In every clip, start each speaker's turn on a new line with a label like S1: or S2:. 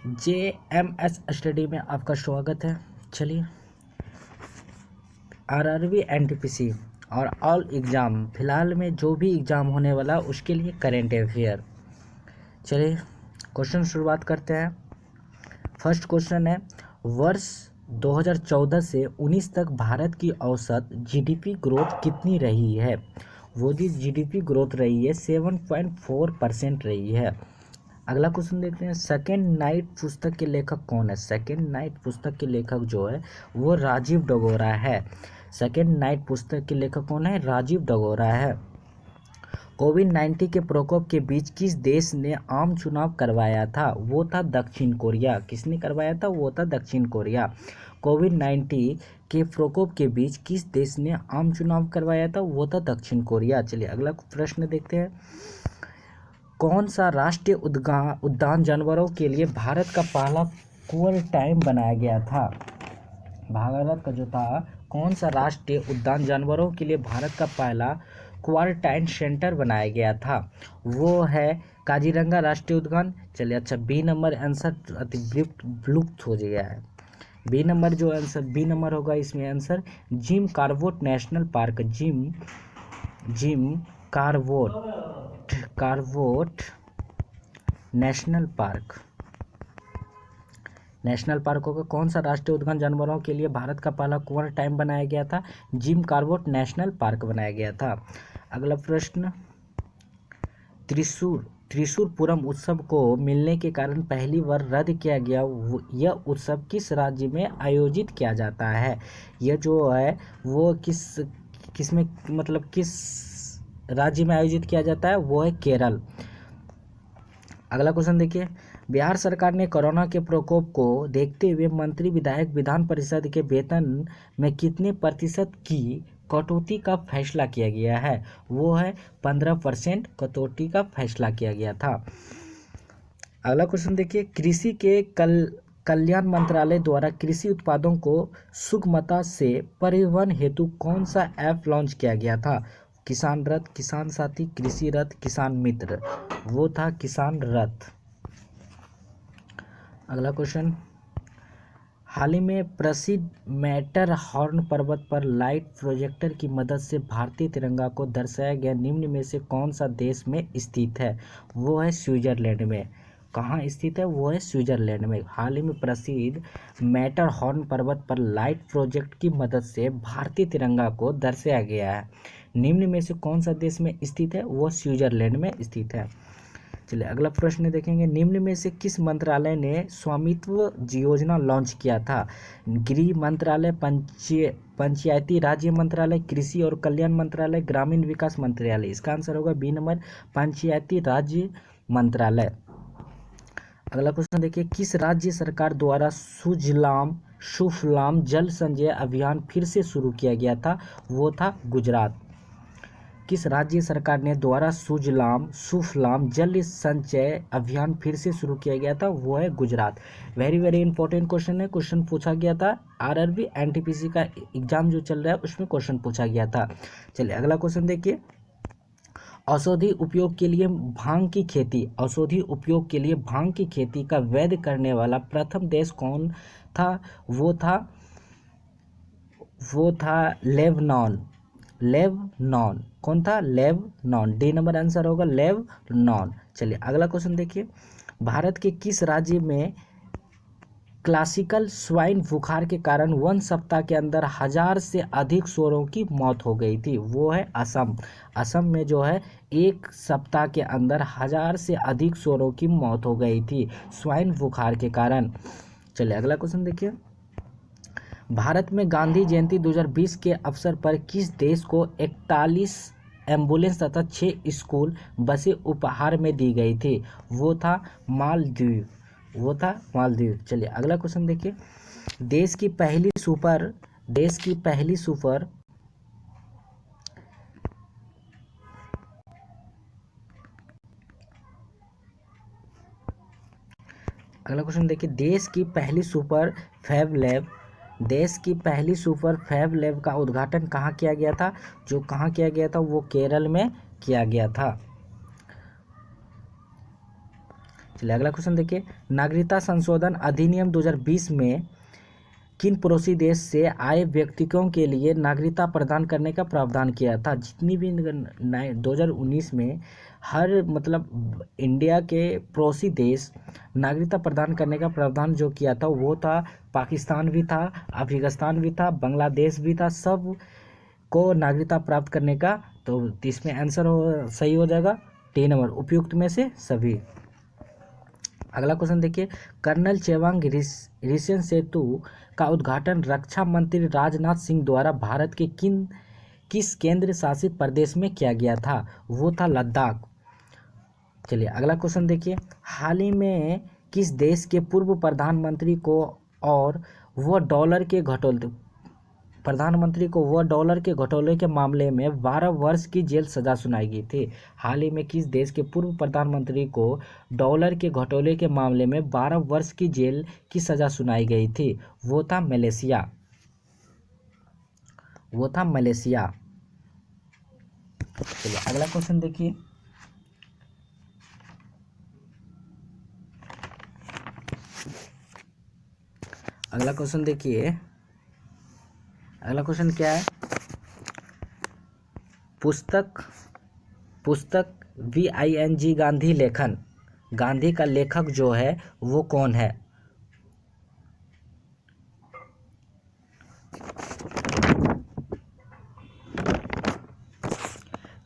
S1: JMS study में आपका स्वागत है। चलिए, RRB NTPC और ऑल एग्ज़ाम, फिलहाल में जो भी एग्ज़ाम होने वाला उसके लिए करेंट अफेयर। चलिए क्वेश्चन शुरुआत करते हैं। फर्स्ट क्वेश्चन है, वर्ष 2014 से 19 तक भारत की औसत GDP ग्रोथ कितनी रही है? वो जी GDP ग्रोथ रही है 7.4% रही है। अगला क्वेश्चन देखते हैं, सेकेंड नाइट पुस्तक के लेखक कौन है? सेकेंड नाइट पुस्तक के लेखक जो है वो राजीव डगोरा है। सेकेंड नाइट पुस्तक के लेखक कौन है? राजीव डगोरा है। कोविड-19 के प्रकोप के बीच किस देश ने आम चुनाव करवाया था? वो था दक्षिण कोरिया। किसने करवाया था? वो था दक्षिण कोरिया। कोविड-19 के प्रकोप के बीच किस देश ने आम चुनाव करवाया था? वो था दक्षिण कोरिया। चलिए अगला प्रश्न देखते हैं, कौन सा राष्ट्रीय उद्यान जानवरों के लिए भारत का पहला क्वारंटाइन बनाया गया था? भारत का जो था, कौन सा राष्ट्रीय उद्यान जानवरों के लिए भारत का पहला क्वारंटाइन सेंटर बनाया गया था? वो है काजीरंगा राष्ट्रीय उद्यान। चलिए अच्छा, बी नंबर आंसर अति विलुप्त हो गया है। बी नंबर जो आंसर, बी नंबर होगा इसमें answer Jim Corbett National Park. Jim Corbett National Park होगा। कौन सा राष्ट्रीय उद्यान जानवरों के लिए भारत का पहला क्वारंटाइन बनाया गया था? जिम कार्बेट नेशनल पार्क बनाया गया था। अगला प्रश्न, त्रिशूरपुरम उत्सव को मिलने के कारण पहली बार रद्द किया गया, यह उत्सव किस राज्य में आयोजित किया जाता है? यह जो है वो किस राज्य में आयोजित किया जाता है? वो है केरल। अगला क्वेश्चन देखिए, बिहार सरकार ने कोरोना के प्रकोप को देखते हुए मंत्री विधायक विधान परिषद के वेतन में कितने प्रतिशत की कटौती का फैसला किया गया है? वो है 15% कटौती का फैसला किया गया था। अगला क्वेश्चन देखिए, कृषि के कल्याण मंत्रालय द्वारा कृषि उत्पादों को सुगमता से परिवहन हेतु कौन सा ऐप लॉन्च किया गया था? किसान रथ, किसान साथी, कृषि रथ, किसान मित्र। वो था किसान रथ। अगला क्वेश्चन, हाल ही में प्रसिद्ध मैटरहॉर्न पर्वत पर लाइट प्रोजेक्टर की मदद से भारतीय तिरंगा को दर्शाया गया निम्न में से कौन सा देश में स्थित है? वो है स्विट्जरलैंड में। कहाँ स्थित है? वो है स्विट्जरलैंड में। हाल ही में प्रसिद्ध मैटरहॉर्न पर्वत पर लाइट प्रोजेक्ट की मदद से भारतीय तिरंगा को दर्शाया गया है निम्न में से कौन सा देश में स्थित है? वो स्विट्जरलैंड में स्थित है। चलिए अगला प्रश्न देखेंगे, निम्न में से किस मंत्रालय ने स्वामित्व योजना लॉन्च किया था? गृह मंत्रालय, पंचायती राज्य मंत्रालय, कृषि और कल्याण मंत्रालय, ग्रामीण विकास मंत्रालय। इसका आंसर होगा बी नंबर, पंचायती राज्य मंत्रालय। अगला क्वेश्चन देखिए, किस राज्य सरकार द्वारा सुफलाम जल संचय अभियान फिर से शुरू किया गया था? वो था गुजरात। किस राज्य सरकार ने द्वारा सुफलाम जल संचय अभियान फिर से शुरू किया गया था? वो है Gujarat. Very very important question है, क्वेश्चन पूछा गया था। RRB NTPC का एग्जाम जो चल रहा है उसमें क्वेश्चन पूछा गया था। चलिए अगला क्वेश्चन देखिए, औषधि उपयोग के लिए भांग की खेती का वैध करने वाला प्रथम देश कौन था? वो था लेबनान। कौन था? लेबनान। डी नंबर आंसर होगा लेबनान। चलिए अगला क्वेश्चन देखिए, भारत के किस राज्य में क्लासिकल स्वाइन बुखार के कारण 1 सप्ताह के अंदर 1000 से अधिक सूअरों की मौत हो गई थी? वो है असम। असम में जो है 1 सप्ताह के अंदर 1000 से अधिक सूअरों की मौत हो गई थी स्वाइन बुखार के कारण। चलिए अगला क्वेश्चन देखिए, भारत में गांधी जयंती 2020 के अवसर पर किस देश को 41 एम्बुलेंस तथा 6 स्कूल बसें उपहार में दी गई थी? वो था मालदीव। चलिए अगला क्वेश्चन देखिए, देश की पहली सुपर अगला क्वेश्चन देखिए, देश की पहली सुपर फैब लैब का उद्घाटन कहाँ किया गया था? वो केरल में किया गया था। चलिए अगला क्वेश्चन देखिए, नागरिकता संशोधन अधिनियम 2020 में किन पड़ोसी देश से आए व्यक्तियों के लिए नागरिकता प्रदान करने का प्रावधान किया था? जितनी भी 2019 में हर मतलब इंडिया के पड़ोसी देश नागरिकता प्रदान करने का प्रावधान जो किया था वो था पाकिस्तान भी था, अफगानिस्तान भी था, बांग्लादेश भी था, सब को नागरिकता प्राप्त करने का। तो इसमें आंसर सही हो जाएगा 3 नंबर, उपयुक्त में से सभी। अगला क्वेश्चन देखिए, कर्नल चेवांग रिसेन सेतु का उद्घाटन रक्षा मंत्री राजनाथ सिंह द्वारा भारत के किस केंद्र शासित प्रदेश में किया गया था? वो था लद्दाख। चलिए अगला क्वेश्चन देखिए, हाल ही में किस देश के पूर्व प्रधानमंत्री को और वह डॉलर के घोटाले के मामले में 12 वर्ष की जेल सजा सुनाई गई थी? हाल ही में किस देश के पूर्व प्रधानमंत्री को डॉलर के घोटाले के मामले में 12 वर्ष की जेल की सजा सुनाई गई थी? वो था मलेशिया। चलिए अगला क्वेश्चन देखिए, अगला क्वेश्चन क्या है? पुस्तक VING गांधी लेखन, गांधी का लेखक जो है वो कौन है?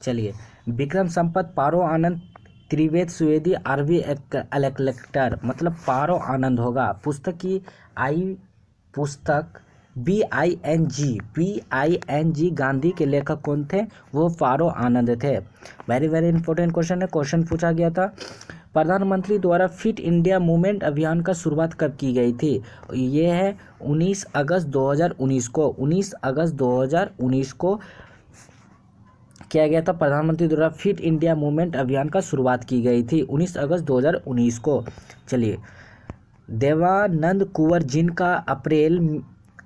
S1: चलिए, विक्रम संपत, पारो आनंद, त्रिवेद सुवेदी, आरवी अलेक्टर, मतलब पारो आनंद होगा। पुस्तक VING गांधी के लेखक कौन थे? वो पारो आनंद थे। वेरी वेरी इंपॉर्टेंट क्वेश्चन है, क्वेश्चन पूछा गया था। प्रधानमंत्री द्वारा फिट इंडिया मूवमेंट अभियान का शुरुआत कब की गई थी? ये है 19 अगस्त 2019 को। 19 अगस्त 2019 को किया गया था। प्रधानमंत्री द्वारा फिट इंडिया मूवमेंट अभियान का शुरुआत की गई थी 19 अगस्त 2019 को। चलिए, देवानंद कुंवर जिनका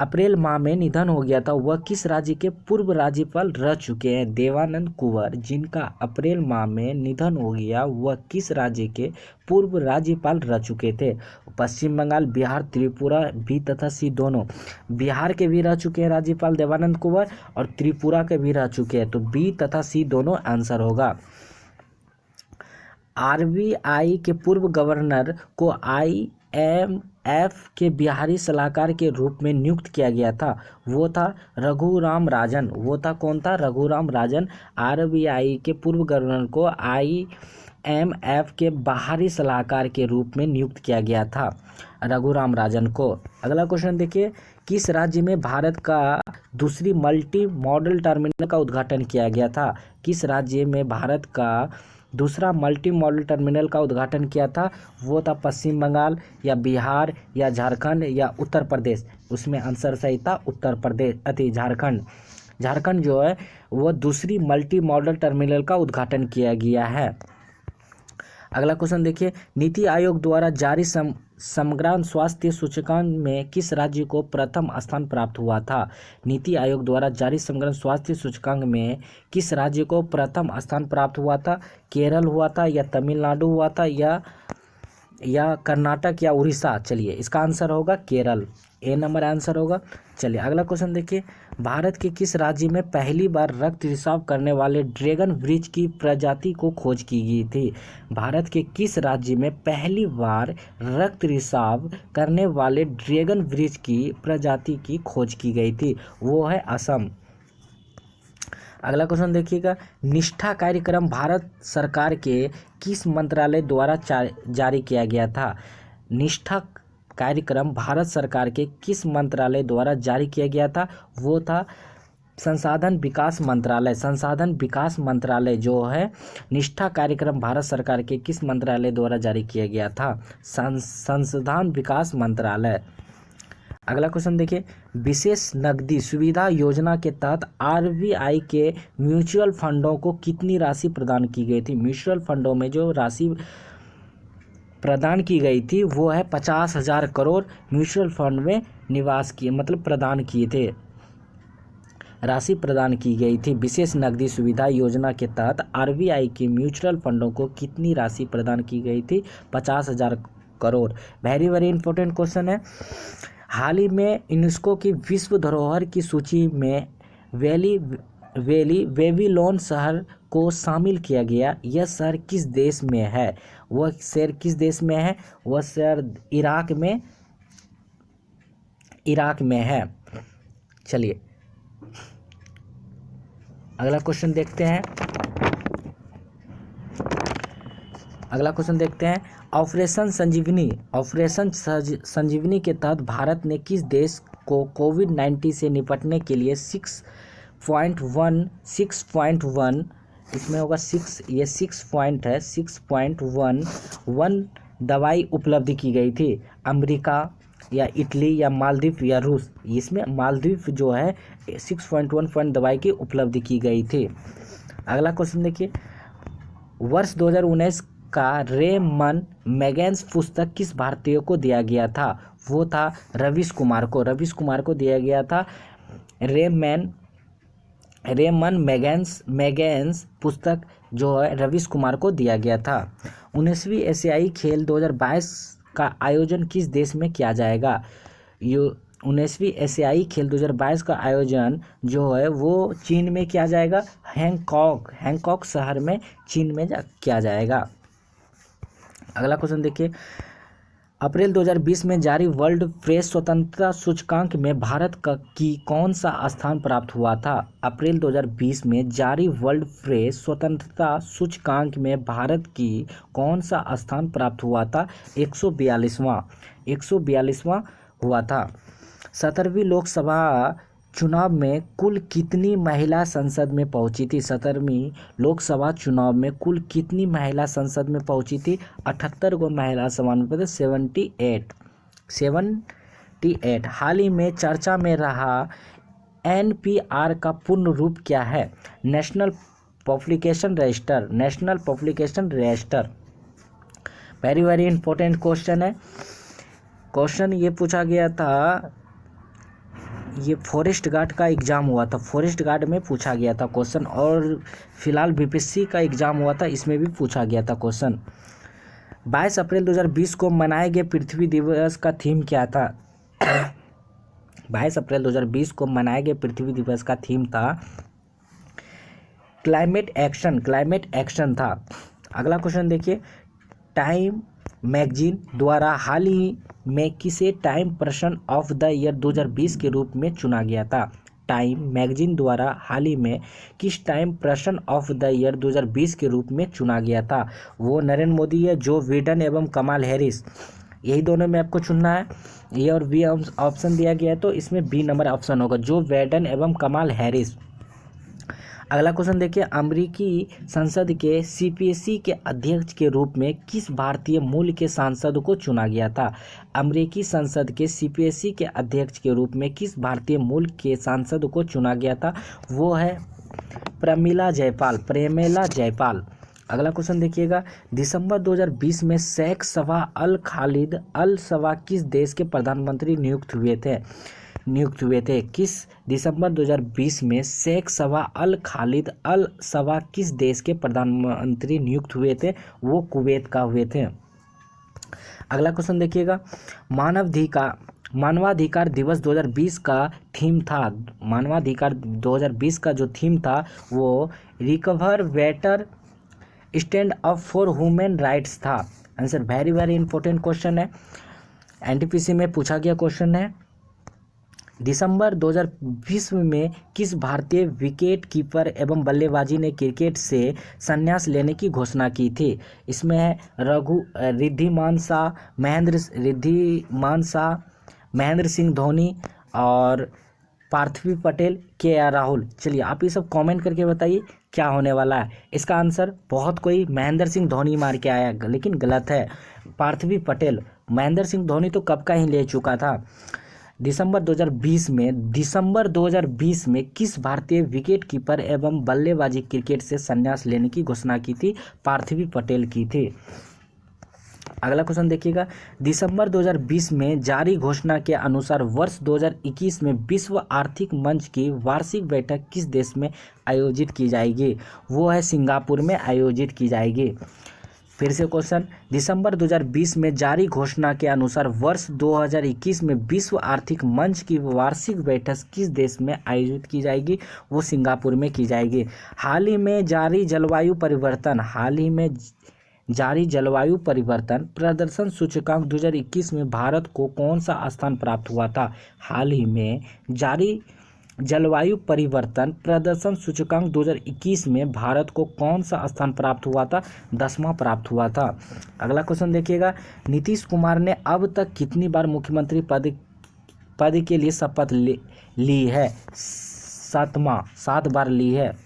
S1: अप्रैल माह में निधन हो गया था, वह किस राज्य के पूर्व राज्यपाल रह चुके हैं? देवानंद कुंवर जिनका अप्रैल माह में निधन हो गया, वह किस राज्य के पूर्व राज्यपाल रह चुके थे? पश्चिम बंगाल, बिहार, त्रिपुरा, बी तथा सी दोनों। बिहार के भी रह चुके हैं राज्यपाल देवानंद कुंवर और त्रिपुरा के भी रह चुके हैं, तो बी तथा सी दोनों आंसर होगा। RBI के पूर्व गवर्नर को IMF के बिहारी सलाहकार के रूप में नियुक्त किया गया था, वो था रघुराम राजन। वो था कौन था? रघुराम राजन। RBI के पूर्व गवर्नर को IMF के बाहरी सलाहकार के रूप में नियुक्त किया गया था रघुराम राजन को। अगला क्वेश्चन देखिए, किस राज्य में भारत का दूसरी मल्टी मॉडल टर्मिनल का उद्घाटन किया गया था? किस राज्य में भारत का दूसरा मल्टी मॉडल टर्मिनल का उद्घाटन किया था? वो था पश्चिम बंगाल या बिहार या झारखंड या उत्तर प्रदेश। उसमें आंसर सही था उत्तर प्रदेश झारखंड जो है वो दूसरी मल्टी मॉडल टर्मिनल का उद्घाटन किया गया है। अगला क्वेश्चन देखिए, नीति आयोग द्वारा जारी समग्र स्वास्थ्य सूचकांक में किस राज्य को प्रथम स्थान प्राप्त हुआ था? नीति आयोग द्वारा जारी समग्र स्वास्थ्य सूचकांक में किस राज्य को प्रथम स्थान प्राप्त हुआ था? केरल हुआ था या तमिलनाडु हुआ था या कर्नाटक या उड़ीसा? चलिए इसका आंसर होगा केरल, ए नंबर आंसर होगा। चलिए अगला क्वेश्चन देखिए, भारत के किस राज्य में पहली बार रक्त रिसाव करने वाले ड्रैगन वृक्ष की प्रजाति को खोज की गई थी? भारत के किस राज्य में पहली बार रक्त रिसाव करने वाले ड्रैगन वृक्ष की प्रजाति की खोज की गई थी? वो है असम। अगला क्वेश्चन देखिएगा, निष्ठा कार्यक्रम भारत सरकार के किस मंत्रालय द्वारा जारी किया गया था? निष्ठा कार्यक्रम भारत सरकार के किस मंत्रालय द्वारा जारी किया गया था? वो था संसाधन विकास मंत्रालय जो है निष्ठा कार्यक्रम भारत सरकार के किस मंत्रालय द्वारा जारी किया गया था? संसाधन विकास मंत्रालय। अगला क्वेश्चन देखिए, विशेष नकदी सुविधा योजना के तहत RBI के म्यूचुअल फंडों को कितनी राशि प्रदान की गई थी? म्यूचुअल फंडों में जो राशि प्रदान की गई थी वो है 50,000 करोड़ म्यूचुअल फंड में निवास किए मतलब प्रदान किए थे। राशि प्रदान की गई थी। विशेष नकदी सुविधा योजना के तहत आरबीआई के म्यूचुअल फंडों को कितनी राशि प्रदान की गई थी? 50,000 crore. Very very important question है। हाल ही में यूनेस्को की विश्व धरोहर की सूची में बेबीलोन शहर को शामिल किया गया। यह शहर किस देश में है? वह शहर किस देश में है? वह शहर इराक में है। चलिए अगला क्वेश्चन देखते हैं। ऑपरेशन संजीवनी के तहत भारत ने किस देश को कोविड-19 से निपटने के लिए 6.1 इसमें होगा 6, ये 6 पॉइंट है, 6.11 दवाई उपलब्ध की गई थी? अमेरिका या इटली या मालदीव या रूस? इसमें मालदीव जो है 6.1 दवाई की उपलब्धि की गई थी। अगला क्वेश्चन देखिए, वर्ष 2019 का रेमन मैगेंस पुस्तक किस भारतीय को दिया गया था? वो था रवीश कुमार को दिया गया था। रेमन मैगेंस पुस्तक जो है रवीश कुमार को दिया गया था। 19वीं एशियाई खेल 2022 का आयोजन किस देश में किया जाएगा? 19वीं एशियाई खेल 2022 का आयोजन जो है वो चीन में किया जाएगा। हैंगकॉक शहर में चीन में किया जाएगा। अगला क्वेश्चन देखिए, अप्रैल 2020 में जारी वर्ल्ड प्रेस स्वतंत्रता सूचकांक में भारत की कौन सा स्थान प्राप्त हुआ था? अप्रैल 2020 में जारी वर्ल्ड प्रेस स्वतंत्रता सूचकांक में भारत की कौन सा स्थान प्राप्त हुआ था? 142वां हुआ था। 17वीं लोकसभा चुनाव में कुल कितनी महिला संसद में पहुंची थी? 17वीं लोकसभा चुनाव में कुल कितनी महिला संसद में पहुंची थी? 78 को महिला समानुपातिक 78। हाल ही में चर्चा में रहा एनपीआर का पूर्ण रूप क्या है? National publication register. Very very important question है। क्वेश्चन ये पूछा गया था, ये फॉरेस्ट गार्ड का एग्ज़ाम हुआ था, फॉरेस्ट गार्ड में पूछा गया था क्वेश्चन, और फिलहाल बीपीएससी का एग्ज़ाम हुआ था, इसमें भी पूछा गया था क्वेश्चन। 22 अप्रैल 2020 को मनाए गए पृथ्वी दिवस का थीम क्या था? 22 अप्रैल 2020 को मनाए गए पृथ्वी दिवस का थीम था क्लाइमेट एक्शन था। अगला क्वेश्चन देखिए, टाइम मैगजीन द्वारा हाल ही में किसे time person of the year 2020 के रूप में चुना गया था? टाइम मैगजीन द्वारा हाल ही में किस time person of the year 2020 के रूप में चुना गया था? वो नरेंद्र मोदी है, जो बिडेन एवं कमला हैरिस, यही दोनों में आपको चुनना है। ए और बी ऑप्शन दिया गया है, तो इसमें बी नंबर ऑप्शन होगा, जो बिडेन एवं कमला हैरिस। अगला क्वेश्चन देखिए, अमेरिकी संसद के सीपीएसी के अध्यक्ष के रूप में किस भारतीय मूल के सांसद को चुना गया था? अमेरिकी संसद के सीपीएसी के अध्यक्ष के रूप में किस भारतीय मूल के सांसद को चुना गया था? वो है प्रेमिला जयपाल। अगला क्वेश्चन देखिएगा, दिसंबर 2020 में शेख सबा अल खालिद अल सबा किस देश के प्रधानमंत्री नियुक्त हुए थे? किस दिसंबर 2020 में शेख सबा अल खालिद अल सबा किस देश के प्रधानमंत्री नियुक्त हुए थे? वो कुवैत का हुए थे। अगला क्वेश्चन देखिएगा, मानवाधिकार दिवस 2020 का थीम था, मानवाधिकार 2020 का जो थीम था वो recover better stand up for human rights था। Answer very very important question है, एनटीपीसी में पूछा गया क्वेश्चन है। दिसंबर 2020 में किस भारतीय विकेट कीपर एवं बल्लेबाजी ने क्रिकेट से संन्यास लेने की घोषणा की थी? इसमें है रिद्धिमान शाह, महेंद्र सिंह धोनी और पार्थिव पटेल, के राहुल। चलिए आप ये सब कमेंट करके बताइए क्या होने वाला है। इसका आंसर बहुत कोई महेंद्र सिंह धोनी मार के आया, लेकिन गलत है, पार्थिव पटेल। महेंद्र सिंह धोनी तो कब का ही ले चुका था। दिसंबर 2020 में किस भारतीय विकेट कीपर एवं बल्लेबाजी क्रिकेट से संन्यास लेने की घोषणा की थी? पार्थिव पटेल की थी। अगला क्वेश्चन देखिएगा, दिसंबर 2020 में जारी घोषणा के अनुसार वर्ष 2021 में विश्व आर्थिक मंच की वार्षिक बैठक किस देश में आयोजित की जाएगी? वो है सिंगापुर में आयोजित की जाएगी। फिर से क्वेश्चन, दिसंबर 2020 में जारी घोषणा के अनुसार वर्ष 2021 में विश्व आर्थिक मंच की वार्षिक बैठक किस देश में आयोजित की जाएगी? वो सिंगापुर में की जाएगी। हाल ही में जारी जलवायु परिवर्तन प्रदर्शन सूचकांक 2021 में भारत को कौन सा स्थान प्राप्त हुआ था? हाल ही में जारी जलवायु परिवर्तन प्रदर्शन सूचकांक 2021 में भारत को कौन सा स्थान प्राप्त हुआ था? 10वां प्राप्त हुआ था। अगला क्वेश्चन देखिएगा, नीतीश कुमार ने अब तक कितनी बार मुख्यमंत्री पद के लिए शपथ ली है? 7 बार ली है।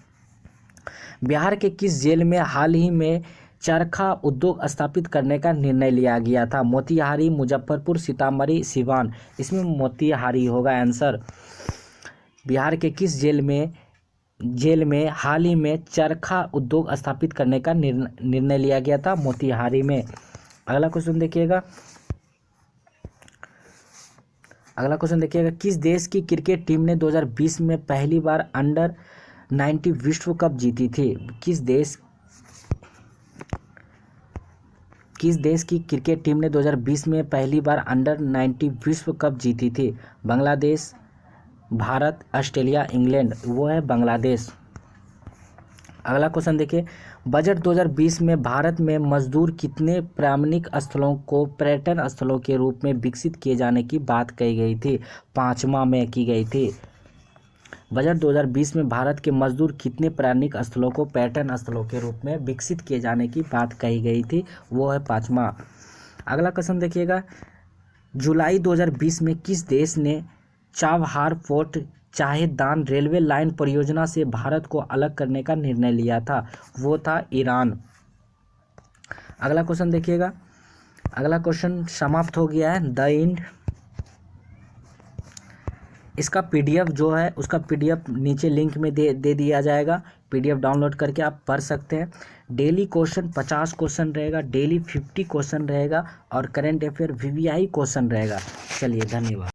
S1: बिहार के किस जेल में हाल ही में चरखा उद्योग स्थापित करने का निर्णय लिया गया था? मोतिहारी, मुजफ्फरपुर, सीतामढ़ी, सिवान। इसमें मोतिहारी होगा आंसर। बिहार के किस जेल में हाल ही में चरखा उद्योग स्थापित करने का निर्णय लिया गया था? मोतिहारी में। अगला क्वेश्चन देखिएगा, किस देश की क्रिकेट टीम ने 2020 में पहली बार अंडर 19 विश्व कप जीती थी? किस देश की क्रिकेट टीम ने 2020 में पहली बार अंडर 19 विश्व कप जीती थी? Bangladesh, Bharat, Australia, England. वो है बांग्लादेश। अगला क्वेश्चन देखिए, बजट 2020 में भारत में मजदूर कितने प्रामाणिक स्थलों को पर्यटन स्थलों के रूप में विकसित किए जाने की बात कही गई थी? 5वां में की गई थी। बजट 2020 में भारत के मजदूर कितने प्रामाणिक स्थलों को पर्यटन स्थलों के रूप में विकसित किए जाने की बात कही गई थी? वो है 5वां। अगला क्वेश्चन देखिएगा, जुलाई 2020 में किस देश ने चाबहार फोर्ट चाहेदान रेलवे लाइन परियोजना से भारत को अलग करने का निर्णय लिया था? वो था ईरान। अगला क्वेश्चन देखिएगा, अगला क्वेश्चन समाप्त हो गया है द इंड। इसका पीडीएफ जो है उसका पीडीएफ नीचे लिंक में दे दिया जाएगा। पीडीएफ डाउनलोड करके आप पढ़ सकते हैं। डेली क्वेश्चन 50 क्वेश्चन रहेगा, डेली 50 क्वेश्चन रहेगा और करंट अफेयर वीवीआई क्वेश्चन रहेगा। चलिए, धन्यवाद।